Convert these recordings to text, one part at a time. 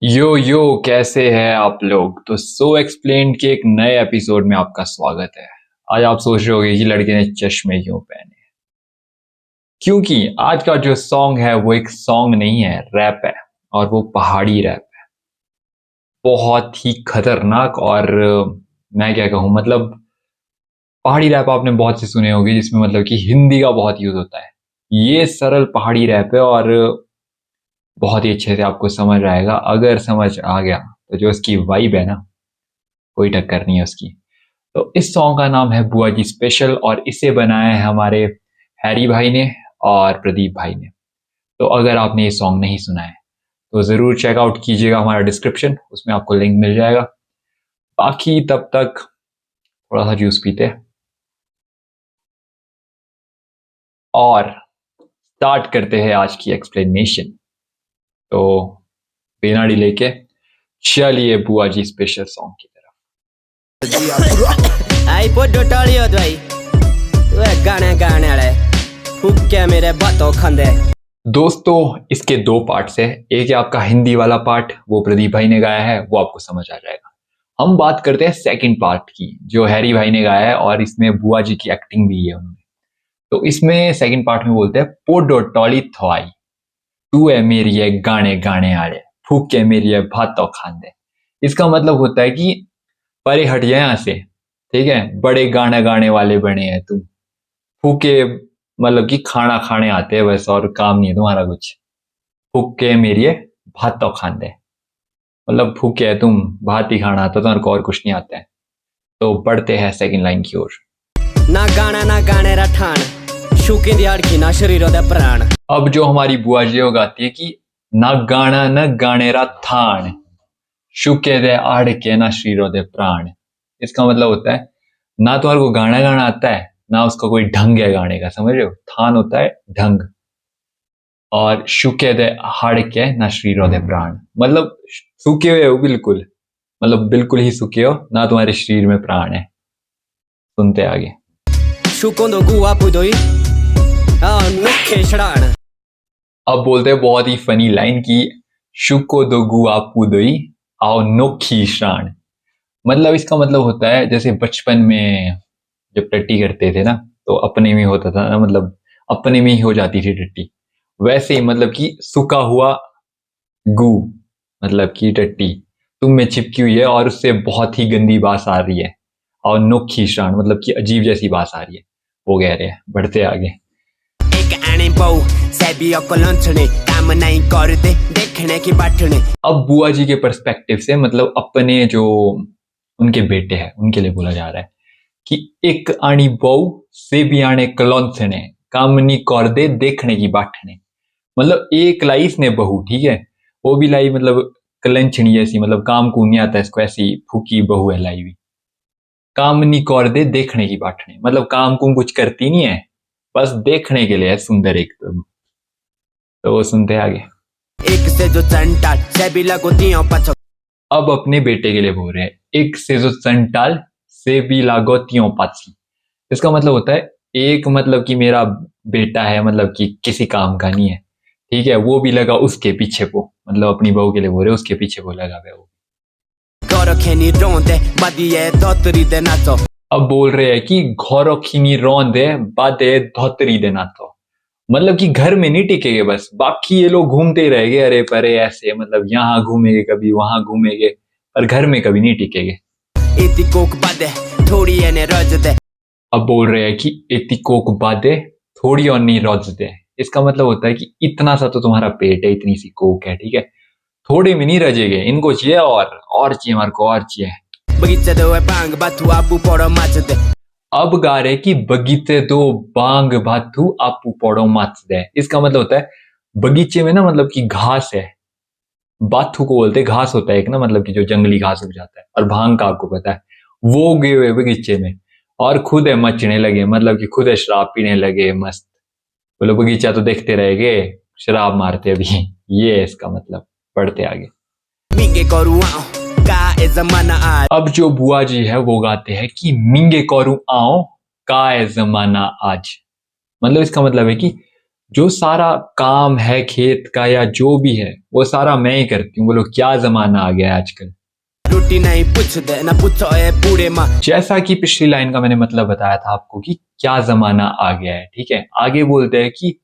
यो कैसे हैं आप लोग। तो सो एक्सप्लेन के एक नए एपिसोड में आपका स्वागत है। आज आप सोच रहे होंगे कि लड़के ने चश्मे क्यों पहने, क्योंकि आज का जो सॉन्ग है वो एक सॉन्ग नहीं है, रैप है। और वो पहाड़ी रैप है, बहुत ही खतरनाक। और मैं क्या कहूँ, मतलब पहाड़ी रैप आपने बहुत से सुने होंगे जिसमें मतलब कि हिंदी का बहुत यूज होता है। ये सरल पहाड़ी रैप है और बहुत ही अच्छे से आपको समझ आएगा। अगर समझ आ गया तो जो उसकी वाइब है ना, कोई टक्कर नहीं है उसकी। तो इस सॉन्ग का नाम है बुआ जी स्पेशल और इसे बनाया है हमारे हैरी भाई ने और प्रदीप भाई ने। तो अगर आपने ये सॉन्ग नहीं सुना है तो ज़रूर चेकआउट कीजिएगा, हमारा डिस्क्रिप्शन उसमें आपको लिंक मिल जाएगा। बाकी तब तक थोड़ा सा जूस पीते हैं और स्टार्ट करते हैं आज की एक्सप्लेनेशन। तो बिना डिले के चलिए बुआ जी स्पेशल सॉन्ग की तरफ। आई पोडो टालियो भाई वे गाने गाने वाले हुक्के मेरे बातों खंदे। दोस्तों इसके दो पार्ट्स है। एक है आपका हिंदी वाला पार्ट, वो प्रदीप भाई ने गाया है, वो आपको समझ आ जाएगा। हम बात करते हैं सेकंड पार्ट की, जो हैरी भाई ने गाया है और इसमें बुआ जी की एक्टिंग भी है उन्होंने। तो इसमें सेकंड पार्ट में बोलते हैं पोडो टॉली थवाई, तू है मेरी है गाने गाने आड़े, फूके मेरी है भातों खांदे। इसका मतलब होता है कि परे हट जाए यहाँ से, ठीक है, बड़े गाना गाने वाले बने हैं तुम, फूके मतलब कि खाना खाने आते हैं बस, और काम नहीं है तुम्हारा कुछ। फूके मेरी है भातों खांदे, मतलब भूखे है तुम, भात ही खाना आता तुम्हारे को और कुछ नहीं आता है। तो बढ़ते हैं सेकंड लाइन की ओर। ना गाने रा ठाण शुके दियाड़ की ना शरीरों दे प्राण। अब जो हमारी बुआ जी वो गाती है कि ना गाने रा थान, शुके दे आड़ के ना शरीरों दे प्राण। इसका मतलब होता है ना तुम्हारे को गाना गाना आता है, ना उसका कोई ढंग है गाने का, समझ रहे हो। थान होता है ढंग, और शुके दे हाड़ के ना शरीरों दे प्राण, मतलब सूखे हुए हो बिल्कुल, मतलब बिल्कुल ही सूखे हो ना, तुम्हारे शरीर में प्राण है। सुनते आगे। शुकों दो गुआ पुदोई आ नुखे छड़ाण। अब बोलते हैं बहुत ही फनी लाइन की, शुको दो गुआ पुदोई आओ नोखी शान। मतलब इसका मतलब होता है जैसे बचपन में जब टट्टी करते थे ना, तो अपने में होता था ना, मतलब अपने में ही हो जाती थी टट्टी। वैसे ही मतलब कि सूखा हुआ गू, मतलब कि टट्टी तुम में चिपकी हुई है और उससे बहुत ही गंदी बास आ रही है। और नोखी शान मतलब कि अजीब जैसी बास आ रही है, वो कह रहे हैं। बढ़ते आगे। एक आने बहु सैबियों को लंचने काम नहीं करते देखने की बाटने। अब बुआ जी के पर्सपेक्टिव से, मतलब अपने जो उनके बेटे हैं उनके लिए बोला जा रहा है कि एक आनी बहू से भी आने कलौंसने काम नहीं कर दे देखने की बाटने। मतलब एक लाई इसने बहू, ठीक है, वो भी लाई मतलब कलंचनी जैसी, मतलब काम को नहीं आता इसको, ऐसी फूकी बहू है लाई भी। काम नहीं कर दे देखने की बाटने, मतलब काम को कुछ करती नहीं है, बस देखने के लिए है सुंदर एकदम। तो वो सुनते हैं आगे। एक से जो चंटाल सैबी लगो दियों पछो। अब अपने बेटे के लिए बोल रहे हैं, एक से जो संटाल से भी लागो त्यों पाची। इसका मतलब होता है एक, मतलब कि मेरा बेटा है, मतलब कि किसी काम का नहीं है, ठीक है, वो भी लगा उसके पीछे को, मतलब अपनी बहू के लिए बोल रहे उसके पीछे को लगा हुआ वो। गौर खेनी रोंदे बदिये धोतरी दे नाचो। अब बोल रहे हैं कि घोरो खीनी रोंदे बादे धोतरी देना, तो मतलब कि घर में नहीं टिकेंगे, बस बाकी ये लोग घूमते ही रहेंगे अरे परे ऐसे, मतलब यहाँ घूमेंगे कभी वहां घूमेंगे, पर घर में कभी नहीं टिकेंगे। इति कोक बादे थोड़ी एने रज दे। अब बोल रहे हैं कि इति कोक बादे थोड़ी और नहीं रोज दे। इसका मतलब होता है कि इतना सा तो तुम्हारा पेट है, इतनी सी कोक है, ठीक है, थोड़े में नहीं रजेगे, इनको चाहिए और चाहिए हमारे को, और चाहिए। बगीचे दो बांग बाथू आपू पड़ो माच दे। अब गा रहे कि बगीचे दो बांग भाथू आपू पड़ो माच दे। इसका मतलब होता है बगीचे में ना, मतलब कि घास है, बाथू को बोलते हैं, घास होता है एक ना, मतलब कि जो जंगली घास उग जाता है, और भांग का आपको पता है, वो उगे हुए बगीचे में, और खुद है मचने लगे, मतलब कि खुद है शराब पीने लगे मस्त। बोलो बगीचा तो देखते रहेंगे, शराब मारते अभी। ये है इसका मतलब। पढ़ते आगे। मिंगे करू आओ का ए जमाना आज। अब जो बुआ जी है वो गाते हैं कि मिंगे करू आओ का है जमाना आज। मतलब इसका मतलब है कि जो सारा काम है खेत का या जो भी है वो सारा मैं ही करती हूँ। बोलो क्या जमाना आ गया है आजकल। रोटी नहीं पूछते ना पूछो ए बूढ़े माँ। जैसा कि पिछली लाइन का मैंने मतलब बताया था आपको कि क्या जमाना आ गया है, ठीक है। आगे बोलते हैं कि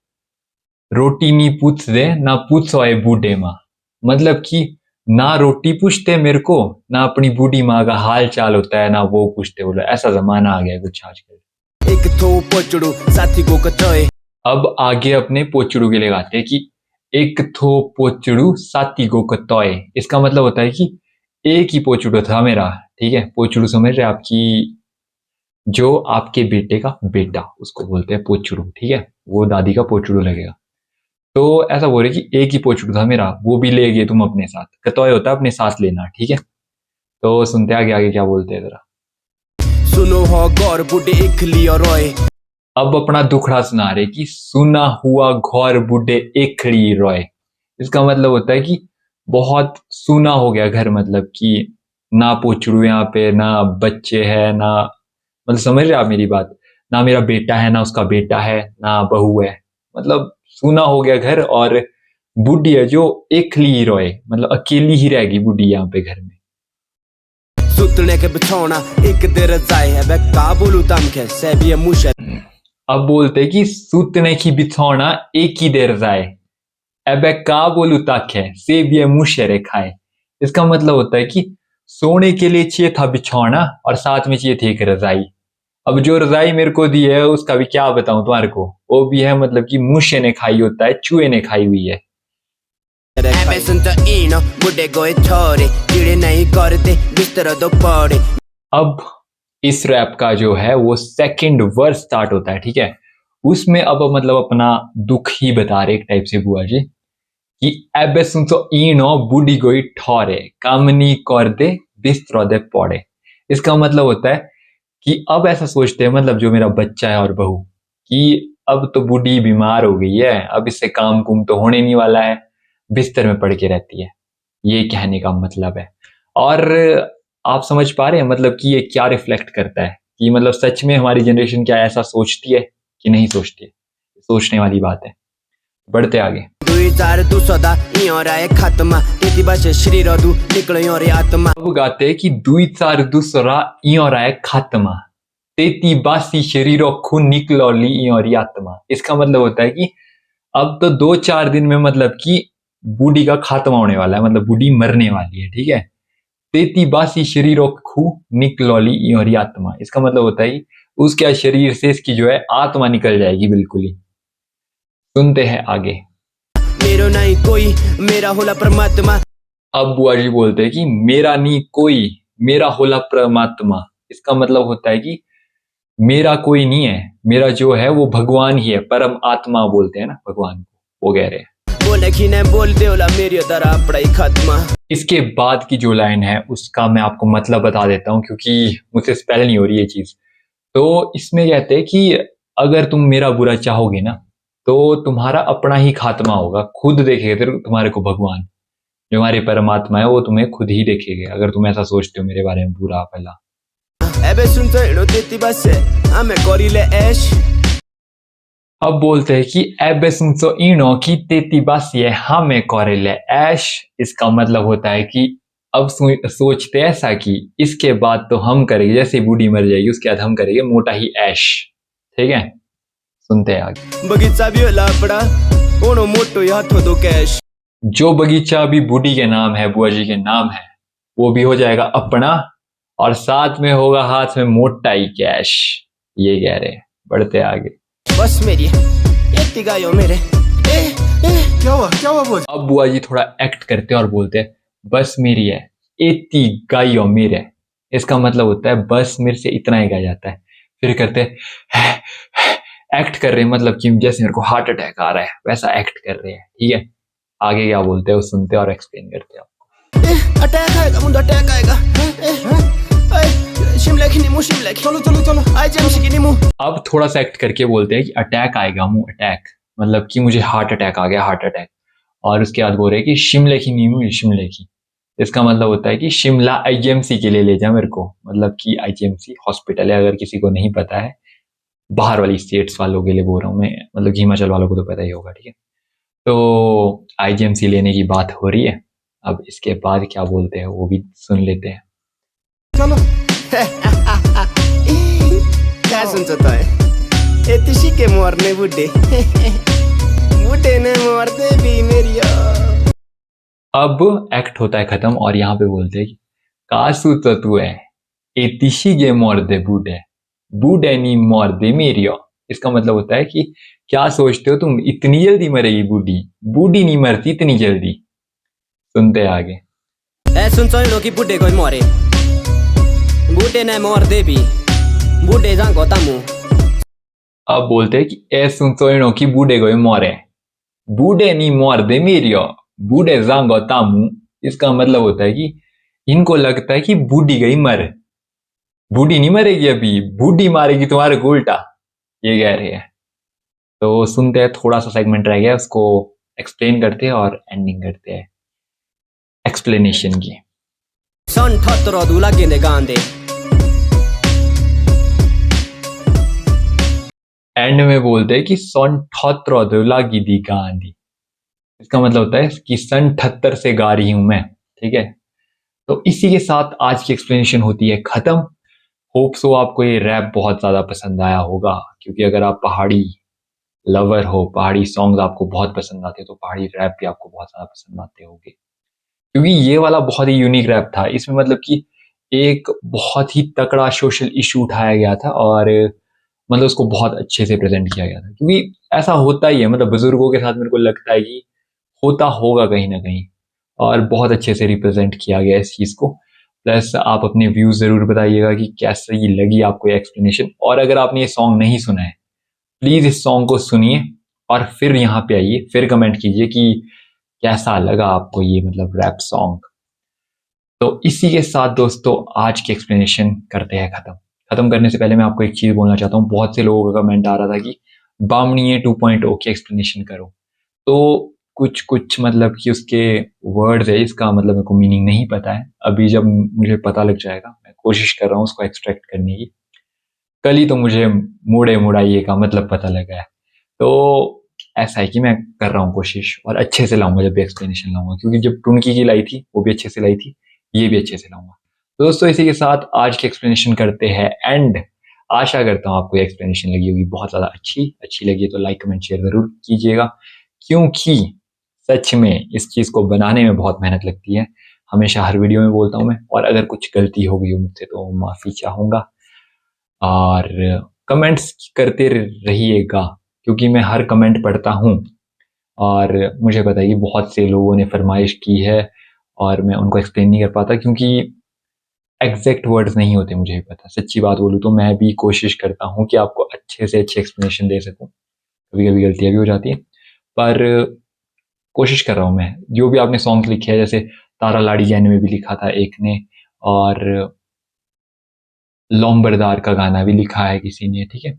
रोटी नहीं पूछ दे ना पूछो ए बूढ़े माँ। मतलब कि ना रोटी पूछते मेरे को, ना अपनी बूढ़ी माँ का हाल चाल होता है, ना वो पूछते। बोलो ऐसा जमाना आ गया है कुछ आजकल। एक थो पोचड़ू साथी को कचोए। अब आगे अपने पोचड़ू के लिए गाते हैं कि एक थो पोचड़ू साथी को कतोए। इसका मतलब होता है कि एक ही पोचड़ू था मेरा, ठीक है। पोचड़ू समझ रहे हैं आपकी, जो आपके बेटे का बेटा उसको बोलते हैं पोचड़ू, ठीक है। वो दादी का पोचड़ू लगेगा। तो ऐसा बोल रहे कि एक ही पोचड़ू था मेरा, वो भी ले गए तुम अपने साथ। कतोय होता है अपने साथ लेना, ठीक है। तो सुनते आगे आगे क्या बोलते हैं जरा। सुनो हो गौर बूढ़े इखली और रोए। अब अपना दुखड़ा सुना रहे कि सुना हुआ घौर बूढ़े एकड़ी रोए। इसका मतलब होता है कि बहुत सूना हो गया घर, मतलब कि ना पोचड़ू यहाँ पे, ना बच्चे है, ना मतलब समझ रहे आप मेरी बात। ना मेरा बेटा है, ना उसका बेटा है, ना बहू है। मतलब सूना हो गया घर। और बूढ़ी है जो एकली ही रोए, मतलब अकेली ही रहेगी बूढ़ी यहाँ पे घर में। सुतने के बिछौना एक देर जाए है वे का बोलू तम के से भी मुश। अब बोलते कि सूतने की बिछौना एक ही देर जाए, अबे का बोलू ताक है से भी मुशेरे खाए। इसका मतलब होता है कि सोने के लिए चाहिए था बिछौना और साथ में चाहिए थी एक रजाई। अब जो रजाई मेरे को दी है उसका भी क्या बताऊं तुम्हारे को, वो भी है मतलब कि मूशे ने खाई होता है, चूहे ने खाई हुई है। एबे सुन तो इनो बूढ़े गोए छोरे चिड़े नहीं करते बिस्तर दो पड़े। अब इस रैप का जो है वो सेकंड वर्स स्टार्ट होता है, ठीक है। उसमें अब मतलब अपना दुख ही बता रहे एक टाइप से बुआ जी कि एबे सुन तो इनो बूढ़ी गोई ठौरे कामनी कर दे बिस्तर दे पड़े। इसका मतलब होता है कि अब ऐसा सोचते हैं, मतलब जो मेरा बच्चा है और बहू, कि अब तो बूढ़ी बीमार हो गई है, अब इससे काम कुम तो होने नहीं वाला है, बिस्तर में पड़ के रहती है। ये कहने का मतलब है। और आप समझ पा रहे हैं मतलब कि ये क्या रिफ्लेक्ट करता है कि मतलब सच में हमारी जनरेशन क्या ऐसा सोचती है कि नहीं सोचती है। सोचने वाली बात है। बढ़ते आगे। 2200 दा इयो राय खात्मा तेती बाशे श्री रदू निकलो रे आत्मा। अब गाते हैं कि दुई चार दूसरा इयो राय खात्मा तेती बासी शरीरो खून निकलोली इयो री आत्मा। इसका मतलब होता है कि अब तो 2-4 दिन में मतलब कि बूढ़ी का खात्मा होने वाला है, मतलब बूढ़ी मरने वाली है, ठीक है। तेती बासी शरीरों खू निकलौली इयोरी आत्मा। इसका मतलब होता है कि उसके शरीर से इसकी जो है आत्मा निकल जाएगी बिल्कुल ही। सुनते हैं आगे। मेरो नहीं कोई मेरा होला परमात्मा। अब बुआ जी बोलते हैं कि मेरा नहीं कोई मेरा होला परमात्मा। इसका मतलब होता है कि मेरा कोई नहीं है, मेरा जो है वो भगवान ही है। परम आत्मा बोलते हैं ना भगवान को, वो कह रहे हैं। बोले कि नहीं बोल दे होला मेरी तरह पढ़ाई खात्मा। इसके बाद की जो लाइन है उसका मैं आपको मतलब बता देता हूँ क्योंकि मुझसे स्पेल नहीं हो रही ये चीज। तो इसमें कहते हैं कि अगर तुम मेरा बुरा चाहोगे ना तो तुम्हारा अपना ही खात्मा होगा। खुद देखेगा तुम्हारे को भगवान, जो हमारे परमात्मा है वो तुम्हें खुद ही देखेंगे अगर तुम ऐसा सोचते हो मेरे बारे में बुरा भला। एबे सुन तो इनो तेती बाशे हमें करिले ऐश। अब बोलते हैं कि एबे सुनसो इनो की तेती बासिए हमें करेले ऐश। इसका मतलब होता है कि अब सोचते ऐसा कि इसके बाद तो हम करेंगे, जैसे बूढ़ी मर जाएगी उसके बाद हम करेंगे मोटा ही ऐश, ठीक है। सुनते हैं आगे। बगीचा भी होला पड़ा ओनो मोटो हाथों दो कैश। जो बगीचा अभी बूढ़ी के नाम है, बुआ जी के नाम है, वो भी हो जाएगा अपना और साथ में होगा हाथ में मोटा ही कैश। ये कह रहे हैं। बढ़ते आगे। बस मेरी इतनी गायो मेरे क्या हुआ बोझ। अब बुआ जी थोड़ा एक्ट करते हैं और बोलते हैं बस मेरी है इतनी गायो मेरे। इसका मतलब होता है बस मेरे से इतना ही गा जाता है। फिर करते हैं एक्ट कर रहे हैं, मतलब कि जैसे मेरे को हार्ट अटैक आ रहा है वैसा एक्ट कर रहे हैं, ठीक है। आगे क्या बोलते हैं वो सुनते हैं और एक्सप्लेन करते हैं आपको। अटैक आएगा मुंडा अटैक आएगा। शिमला की नीमू शिमला की चलो चलो चलो आई जेम्स की नीमू। अब थोड़ा सा एक्ट करके बोलते हैं कि अटैक आएगा मुंह अटैक, मतलब कि मुझे हार्ट अटैक आ गया हार्ट अटैक। और उसके बाद बोल रहे हैं कि शिमले की नीमू शिमले की। इसका मतलब होता है कि शिमला आईजीएमसी के लिए ले जा मेरे को, मतलब कि आईजीएमसी हॉस्पिटल है अगर किसी को नहीं पता है बाहर वाली स्टेट्स वालों के लिए बोल रहा हूँ मैं, मतलब कि हिमाचल वालों को तो पता ही होगा, ठीक है। तो आईजीएमसी लेने की बात हो रही है, अब इसके बाद क्या बोलते हैं वो भी सुन लेते हैं। चलो क्या सुनছো तो है एतिशी के मरने बुड्ढे बुड्ढे ने मार दे भी मेरी अब एक्ट होता है खत्म और यहाँ पे बोलते हैं कि कासू तो तू है एतिशी गे मोर दे बूढ़े बूढ़े नी मोर दे मेरी। इसका मतलब होता है कि क्या सोचते हो तुम, इतनी जल्दी मरेगी बूढ़ी, बूढ़ी नहीं मरती इतनी जल्दी। सुनते हैं आगे। ए सुनছো इन लोग की बुड्ढे कोई मारे बुड्ढे ने मार दे भी बुड्ढे जांगो तामू अब बोलते हैं कि ए सुन सोइनो की बूढ़े को मोरे बूढ़े नी मोर दे मेरी, बूढ़े जांगो तामू। इसका मतलब होता है कि इनको लगता है कि बूढ़ी गई मर, बूढ़ी नहीं मरेगी अभी, बूढ़ी मारेगी तुम्हारे को उल्टा, ये कह रहे हैं। तो सुनते हैं, थोड़ा सा सेगमेंट रह गया, उसको एक्सप्लेन करते हैं और एंडिंग करते हैं एक्सप्लेनेशन की। सन 78 दू लगे दे गांदे एंड में बोलते हैं कि सन 78 लागी दी गांधी। इसका मतलब होता है कि सन 78 से गा रही हूं मैं, ठीक है। तो इसी के साथ आज की एक्सप्लेनेशन होती है खत्म। होप सो आपको ये रैप बहुत ज्यादा पसंद आया होगा, क्योंकि अगर आप पहाड़ी लवर हो, पहाड़ी सॉन्ग्स आपको बहुत पसंद आते हैं, तो पहाड़ी रैप भी आपको बहुत ज्यादा पसंद आते होंगे। क्योंकि ये वाला बहुत ही यूनिक रैप था, इसमें मतलब कि एक बहुत ही तगड़ा सोशल इशू उठाया गया था और मतलब उसको बहुत अच्छे से प्रेजेंट किया गया था। क्योंकि ऐसा होता ही है, मतलब बुजुर्गों के साथ मेरे को लगता है कि होता होगा कहीं ना कहीं, और बहुत अच्छे से रिप्रेजेंट किया गया इस चीज को। प्लस आप अपने व्यूज जरूर बताइएगा कि कैसी लगी आपको ये एक्सप्लेनेशन। और अगर आपने ये सॉन्ग नहीं सुना है, प्लीज इस सॉन्ग को सुनिए और फिर यहाँ पे आइए, फिर कमेंट कीजिए कि कैसा लगा आपको ये मतलब रैप सॉन्ग। तो इसी के साथ दोस्तों आज की एक्सप्लेनेशन करते हैं खत्म। खत्म करने से पहले मैं आपको एक चीज बोलना चाहता हूँ। बहुत से लोगों का कमेंट आ रहा था कि बामणीए 2.0 की एक्सप्लेनेशन करो। तो कुछ कुछ मतलब कि उसके वर्ड्स है, इसका मतलब मेरे को मीनिंग नहीं पता है। अभी जब मुझे पता लग जाएगा, मैं कोशिश कर रहा हूँ उसको एक्सट्रैक्ट करने की। कल ही तो मुझे मुड़े मुड़ाइए का मतलब पता लगा है। तो ऐसा है कि मैं कर रहा हूँ कोशिश, और अच्छे से लाऊंगा जब भी एक्सप्लेनेशन लाऊंगा, क्योंकि जब टुनकी की लाई थी वो भी अच्छे से लाई थी, ये भी अच्छे से लाऊंगा। तो दोस्तों इसी के साथ आज की एक्सप्लेनेशन करते हैं एंड। आशा करता हूँ आपको एक्सप्लेनेशन लगी होगी बहुत ज्यादा अच्छी लगी तो लाइक कमेंट शेयर जरूर कीजिएगा, क्योंकि सच में इस चीज को बनाने में बहुत मेहनत लगती है। हमेशा हर वीडियो में बोलता हूँ मैं, और अगर कुछ गलती हो गई हो मुझसे तो माफी चाहूंगा। और कमेंट्स करते रहिएगा, क्योंकि मैं हर कमेंट पढ़ता हूँ और मुझे पता है कि बहुत से लोगों ने फरमाइश की है और मैं उनको एक्सप्लेन नहीं कर पाता, क्योंकि एग्जैक्ट वर्ड्स नहीं होते। मुझे भी पता, सच्ची बात बोलूँ तो मैं भी कोशिश करता हूँ कि आपको अच्छे से अच्छे एक्सप्लेनेशन दे सकूँ। कभी कभी गलतियाँ भी हो जाती है, पर कोशिश कर रहा हूँ मैं। जो भी आपने सॉन्ग्स लिखे हैं, जैसे तारा लाड़ी जाने में भी लिखा था एक ने, और लौम्बरदार का गाना भी लिखा है किसी ने, ठीक है।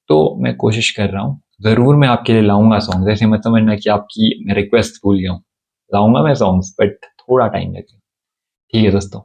तो मैं कोशिश कर रहा हूँ, जरूर मैं आपके लिए लाऊंगा सॉन्ग। ऐसे मत समझना कि आपकी मैं रिक्वेस्ट भूल गया हूँ, लाऊंगा मैं सॉन्ग्स, बट थोड़ा टाइम लगेगा। ठीक है दोस्तों।